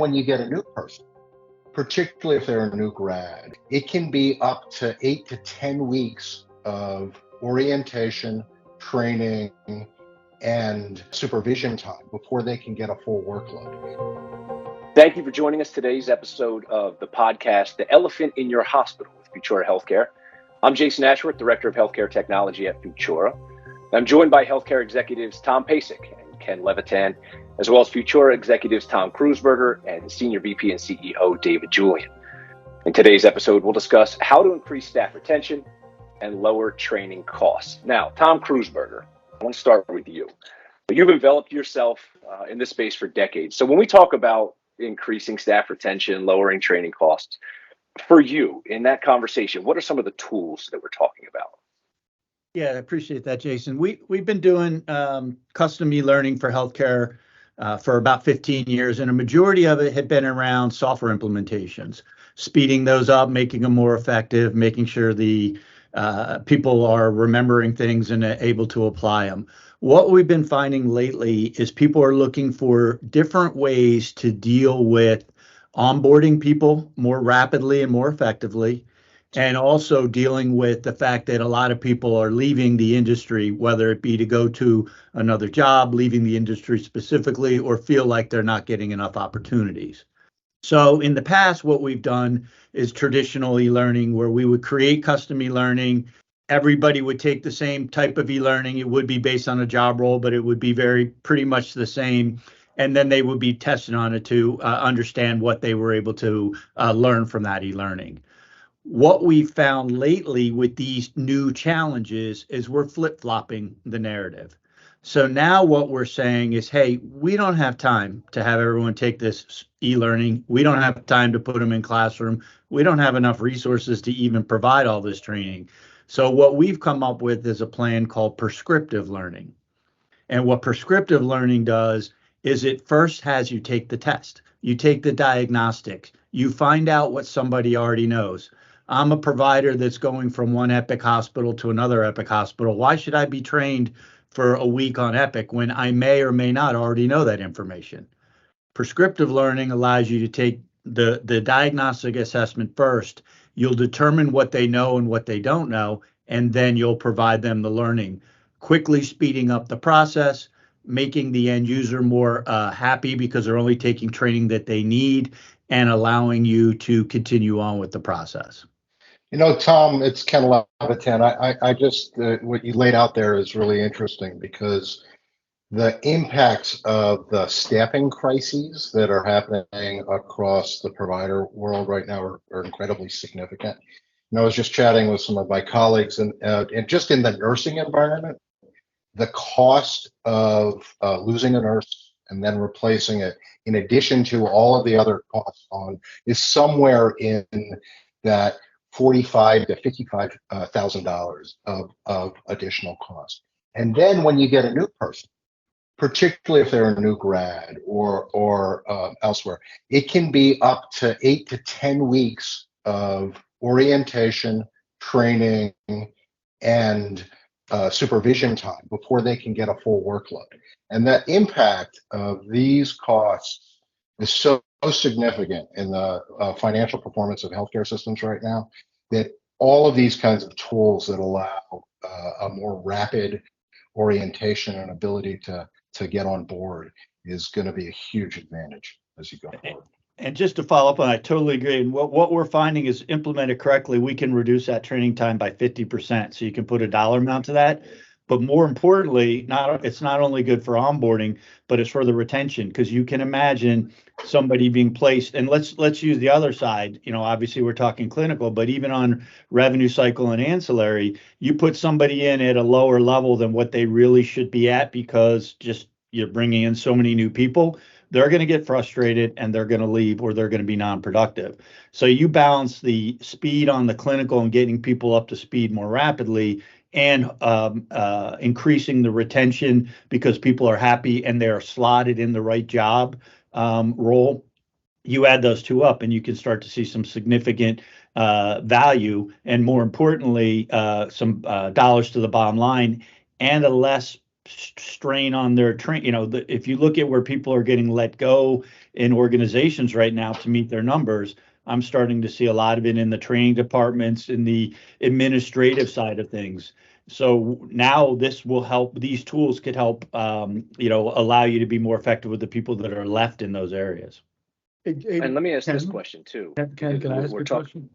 when you get a new person, particularly if they're a new grad, it can be up to 8 to 10 weeks of orientation, training, and supervision time before they can get a full workload. Thank you for joining us today's episode of the podcast, The Elephant in Your Hospital with Futura Healthcare. I'm Jason Ashworth, Director of Healthcare Technology at Futura. I'm joined by healthcare executives Tom Pacek and Ken Levitan, as well as Futura executives Tom Kreuzberger and Senior VP and CEO David Gulian. In today's episode, we'll discuss how to increase staff retention and lower training costs. Now, Tom Kreuzberger, I want to start with you. You've enveloped yourself in this space for decades. So when we talk about increasing staff retention, lowering training costs, for you in that conversation, what are some of the tools that we're talking about? Yeah, I appreciate that, Jason. We've been doing custom e-learning for healthcare for about 15 years, and a majority of it had been around software implementations, speeding those up, making them more effective, making sure the people are remembering things and able to apply them. What we've been finding lately is people are looking for different ways to deal with onboarding people more rapidly and more effectively, and also dealing with the fact that a lot of people are leaving the industry, whether it be to go to another job, leaving the industry specifically, or feel like they're not getting enough opportunities. So in the past, what we've done is traditional e-learning, where we would create custom e-learning. Everybody would take the same type of e-learning. It would be based on a job role, but it would be pretty much the same. And then they would be tested on it to understand what they were able to learn from that e-learning. What we found lately with these new challenges is we're flip-flopping the narrative. So now what we're saying is, hey, we don't have time to have everyone take this e-learning. We don't have time to put them in classroom. We don't have enough resources to even provide all this training. So what we've come up with is a plan called prescriptive learning. And what prescriptive learning does is it first has you take the test. You take the diagnostics. You find out what somebody already knows. I'm a provider that's going from one Epic hospital to another Epic hospital. Why should I be trained for a week on Epic when I may or may not already know that information? Prescriptive learning allows you to take the diagnostic assessment first. You'll determine what they know and what they don't know, and then you'll provide them the learning, quickly speeding up the process, making the end user more happy because they're only taking training that they need, and allowing you to continue on with the process. You know, Tom, it's Ken Levitan. I just, what you laid out there is really interesting because the impacts of the staffing crises that are happening across the provider world right now are incredibly significant. And I was just chatting with some of my colleagues, and just in the nursing environment, the cost of losing a nurse and then replacing it, in addition to all of the other costs is somewhere in that $45,000 to $55,000 of additional cost. And then when you get a new person, particularly if they're a new grad or elsewhere, it can be up to 8 to 10 weeks of orientation, training, and supervision time before they can get a full workload. And that impact of these costs is so significant in the financial performance of healthcare systems right now that all of these kinds of tools that allow a more rapid orientation and ability to get on board is going to be a huge advantage as you go forward. And just to follow up on, I totally agree. And what we're finding is, implemented correctly, we can reduce that training time by 50%. So you can put a dollar amount to that. But more importantly, it's not only good for onboarding, but it's for the retention, because you can imagine somebody being placed. And let's use the other side. You know, obviously we're talking clinical, but even on revenue cycle and ancillary, you put somebody in at a lower level than what they really should be at because just you're bringing in so many new people. They're going to get frustrated and they're going to leave, or they're going to be non-productive. So you balance the speed on the clinical and getting people up to speed more rapidly, and increasing the retention because people are happy and they're slotted in the right job role. You add those two up and you can start to see some significant value, and more importantly, some dollars to the bottom line, and a less strain on their if you look at where people are getting let go in organizations right now to meet their numbers, I'm starting to see a lot of it in the training departments, in the administrative side of things. So now this will help, these tools could help, allow you to be more effective with the people that are left in those areas. And let me ask this question too. Ken, can I ask a question?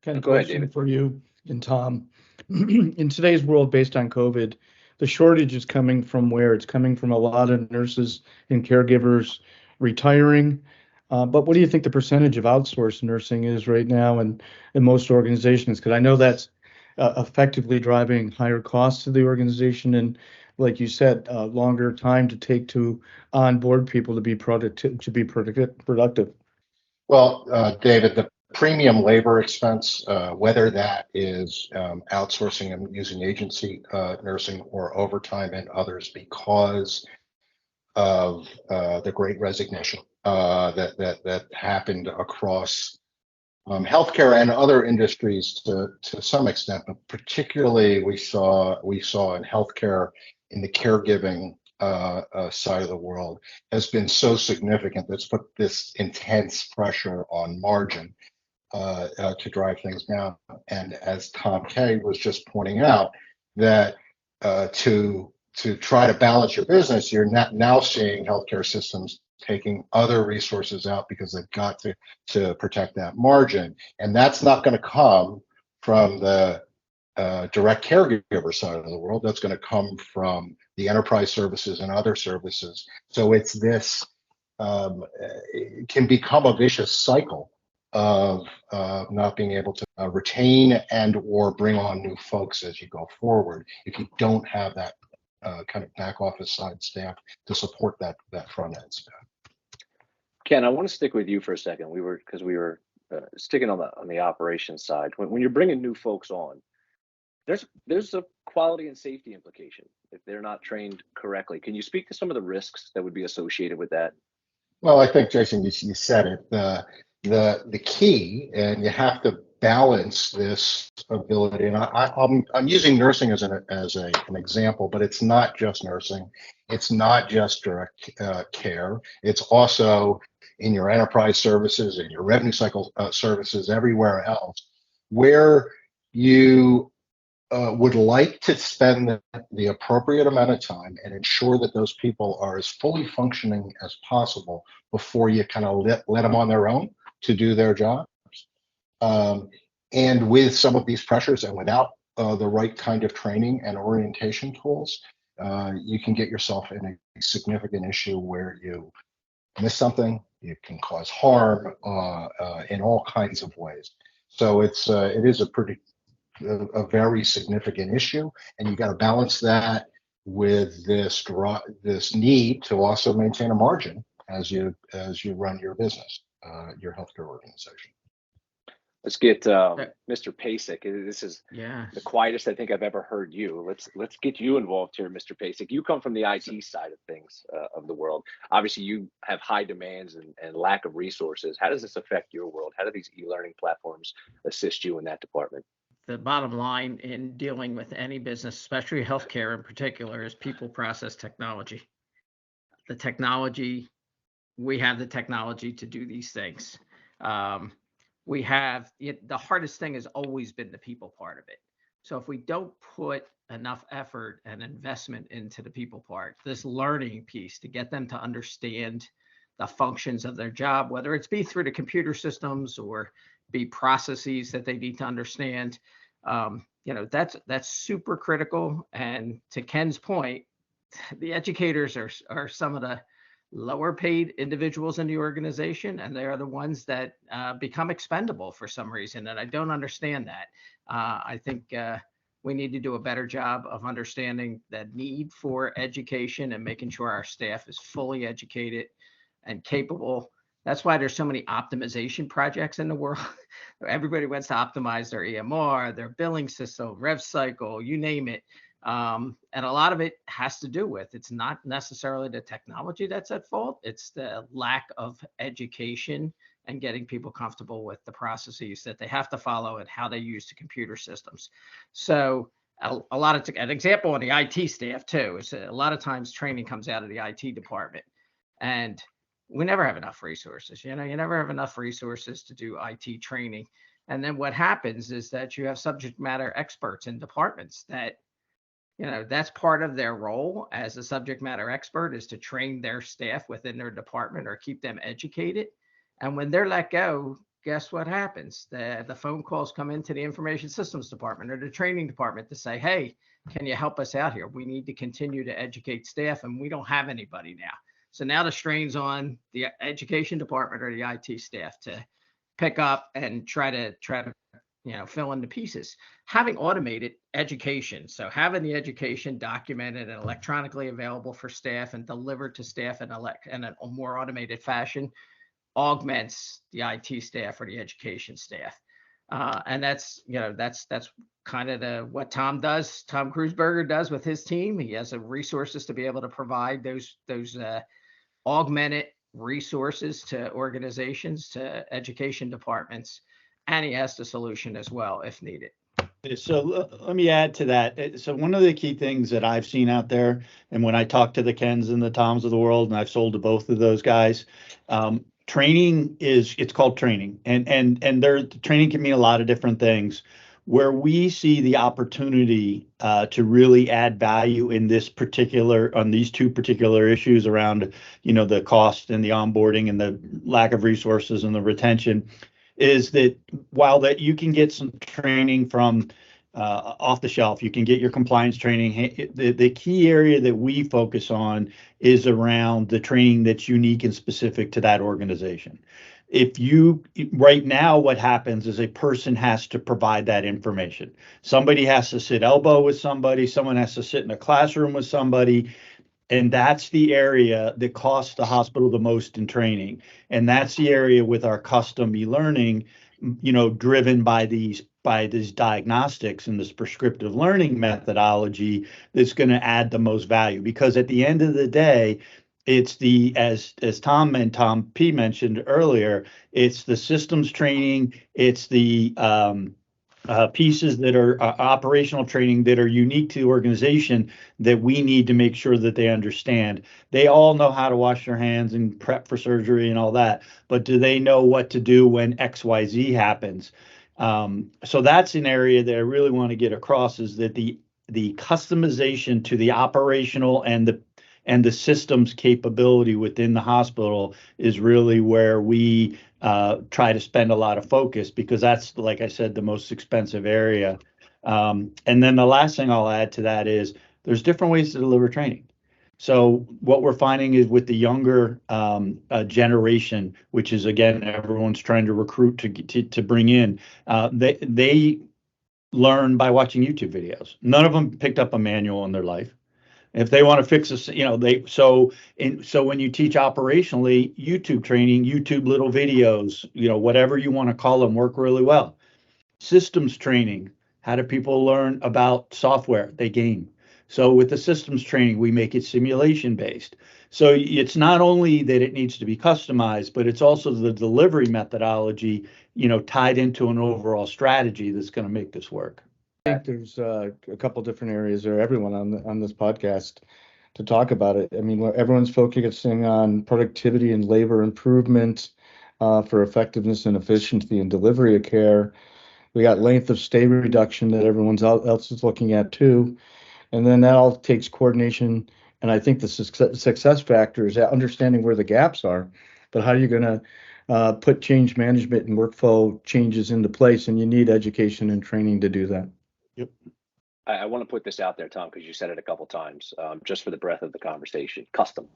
Ken, Go ahead, question David. for you and Tom. In today's world, based on COVID, the shortage is coming from where? It's coming from a lot of nurses and caregivers retiring. But what do you think the percentage of outsourced nursing is right now in most organizations? Because I know that's effectively driving higher costs to the organization and, like you said, longer time to take to onboard people to be productive. Well, David, the premium labor expense, whether that is outsourcing and using agency nursing or overtime and others because of the Great Resignation that happened across healthcare and other industries to some extent, but particularly we saw in healthcare in the caregiving side of the world has been so significant that's put this intense pressure on margin to drive things down. And as Tom Kay was just pointing out, that to try to balance your business, you're now seeing healthcare systems taking other resources out because they've got to protect that margin. And that's not going to come from the direct caregiver side of the world. That's going to come from the enterprise services and other services. So it's this, it can become a vicious cycle of not being able to retain and or bring on new folks as you go forward if you don't have that kind of back office side staff to support that front end staff. Ken, I want to stick with you for a second. We were sticking on the operations side. When you're bringing new folks on, there's a quality and safety implication if they're not trained correctly. Can you speak to some of the risks that would be associated with that? Well, I think, Jason, you said it. The key, and you have to balance this ability. And I'm using nursing as an example, but it's not just nursing. It's not just direct care. It's also in your enterprise services, in your revenue cycle services, everywhere else, where you would like to spend the appropriate amount of time and ensure that those people are as fully functioning as possible before you kind of let them on their own to do their jobs. And with some of these pressures and without the right kind of training and orientation tools, you can get yourself in a significant issue where you miss something, you can cause harm in all kinds of ways. So it is a very significant issue, and you got to balance that with this need to also maintain a margin as you run your business, your healthcare organization. Let's get Mr. Pacek. This is Yeah. the quietest I think I've ever heard you. Let's get you involved here, Mr. Pacek. You come from the IT side of things of the world. Obviously, you have high demands and lack of resources. How does this affect your world? How do these e-learning platforms assist you in that department? The bottom line in dealing with any business, especially healthcare in particular, is people, process, technology. The technology, we have the technology to do these things. We have the hardest thing has always been the people part of it. So if we don't put enough effort and investment into the people part, this learning piece to get them to understand the functions of their job, whether it's be through the computer systems or be processes that they need to understand, that's super critical. And to Ken's point, the educators are some of the lower paid individuals in the organization, and they are the ones that become expendable for some reason. And I don't understand that. I think we need to do a better job of understanding the need for education and making sure our staff is fully educated and capable. That's why there's so many optimization projects in the world. Everybody wants to optimize their EMR, their billing system, rev cycle, you name it. And a lot of it has to do with, it's not necessarily the technology that's at fault. It's the lack of education and getting people comfortable with the processes that they have to follow and how they use the computer systems. So a lot of an example on the IT staff too is a lot of times training comes out of the IT department, and we never have enough resources. You never have enough resources to do IT training. And then what happens is that you have subject matter experts in departments that, that's part of their role as a subject matter expert, is to train their staff within their department or keep them educated. And when they're let go, guess what happens? The phone calls come into the information systems department or the training department to say, hey, can you help us out here? We need to continue to educate staff, and we don't have anybody now. So now the strain's on the education department or the IT staff to pick up and try to fill in the pieces. Having automated education, so having the education documented and electronically available for staff and delivered to staff in a more automated fashion, augments the IT staff or the education staff. And that's kind of what Tom Kreuzberger does with his team. He has the resources to be able to provide those augmented resources to organizations, to education departments, and he has the solution as well if needed. So let me add to that. So one of the key things that I've seen out there, and when I talk to the Kens and the Toms of the world, and I've sold to both of those guys, training it's called training, and training can mean a lot of different things. Where we see the opportunity to really add value on these two particular issues around, the cost and the onboarding and the lack of resources and the retention, is that while that you can get some training from off the shelf, you can get your compliance training. The key area that we focus on is around the training that's unique and specific to that organization. Right now, what happens is a person has to provide that information. Somebody has to sit elbow with somebody, someone has to sit in a classroom with somebody. And that's the area that costs the hospital the most in training. And that's the area with our custom e-learning, driven by these diagnostics and this prescriptive learning methodology that's going to add the most value. Because at the end of the day, it's as Tom and Tom P mentioned earlier, it's the systems training, it's the pieces that are operational training that are unique to the organization that we need to make sure that they understand. They all know how to wash their hands and prep for surgery and all that, but do they know what to do when XYZ happens? So that's an area that I really want to get across, is that the customization to the operational and the systems capability within the hospital is really where we try to spend a lot of focus, because that's, like I said, the most expensive area. And then the last thing I'll add to that is there's different ways to deliver training. So what we're finding is with the younger generation, which is, again, everyone's trying to recruit to bring in, they learn by watching YouTube videos. None of them picked up a manual in their life. If they want to fix this, so when you teach operationally, YouTube training, YouTube little videos, whatever you want to call them, work really well. Systems training, how do people learn about software? They game. So with the systems training, we make it simulation based. So it's not only that it needs to be customized, but it's also the delivery methodology, tied into an overall strategy that's going to make this work. I think there's a couple different areas, or everyone on this podcast, to talk about it. I mean, everyone's focusing on productivity and labor improvement for effectiveness and efficiency and delivery of care. We got length of stay reduction that everyone else is looking at too. And then that all takes coordination. And I think the success factor is understanding where the gaps are, but how are you going to put change management and workflow changes into place? And you need education and training to do that. Yep. I want to put this out there, Tom, because you said it a couple times, just for the breadth of the conversation. Custom,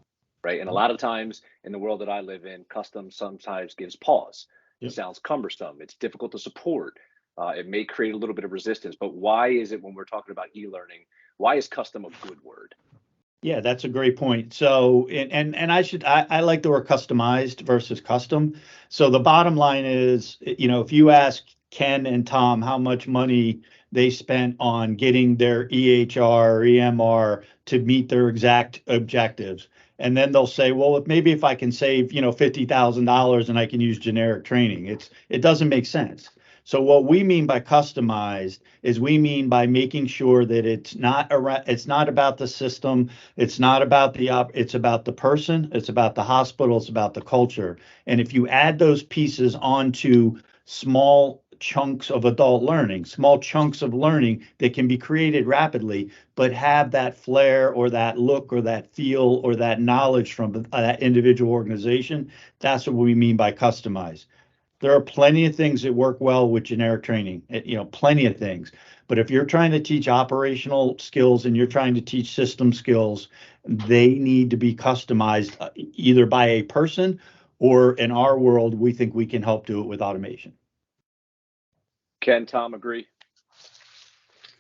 right? And a lot of times in the world that I live in, custom sometimes gives pause. Yep. It sounds cumbersome. It's difficult to support. It may create a little bit of resistance. But why is it, when we're talking about e-learning, why is custom a good word? Yeah, that's a great point. So, and I like the word customized versus custom. So the bottom line is, if you ask Ken and Tom how much money they spent on getting their EHR or EMR to meet their exact objectives, and then they'll say, well, maybe if I can save, $50,000 and I can use generic training, it doesn't make sense. So what we mean by customized is we mean by making sure that it's not about the system, it's not about it's about the person, it's about the hospital, it's about the culture. And if you add those pieces onto small chunks of adult learning, small chunks of learning that can be created rapidly, but have that flair or that look or that feel or that knowledge from that individual organization, that's what we mean by customized. There are plenty of things that work well with generic training, plenty of things. But if you're trying to teach operational skills and you're trying to teach system skills, they need to be customized either by a person, or in our world, we think we can help do it with automation. Ken, Tom, agree?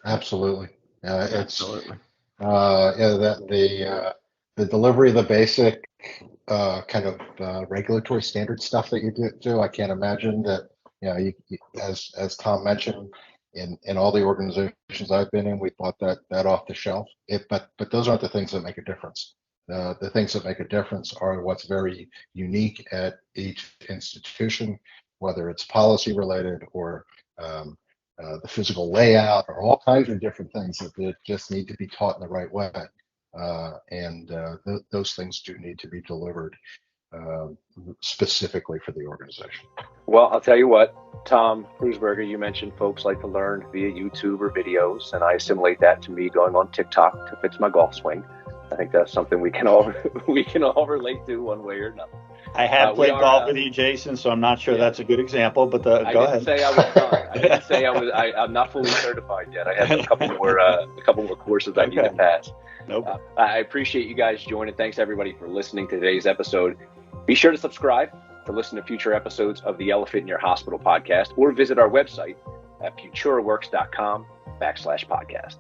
Absolutely. Absolutely. The delivery of the basic kind of regulatory standard stuff that you do. I can't imagine that, as Tom mentioned, in all the organizations I've been in, we bought that off the shelf. But those aren't the things that make a difference. The things that make a difference are what's very unique at each institution, whether it's policy related or the physical layout, or all kinds of different things that just need to be taught in the right way. Those things do need to be delivered specifically for the organization. Well, I'll tell you what, Tom Kreuzberger, you mentioned folks like to learn via YouTube or videos, and I assimilate that to me going on TikTok to fix my golf swing. I think that's something we can all relate to one way or another. I have played golf with you, Jason, so I'm not sure that's a good example, but go ahead. I didn't say I was done. I didn't say I was. I'm not fully certified yet. I have a couple more courses I need to pass. Nope. I appreciate you guys joining. Thanks everybody for listening to today's episode. Be sure to subscribe to listen to future episodes of the Elephant in Your Hospital podcast, or visit our website at futuraworks.com/podcast.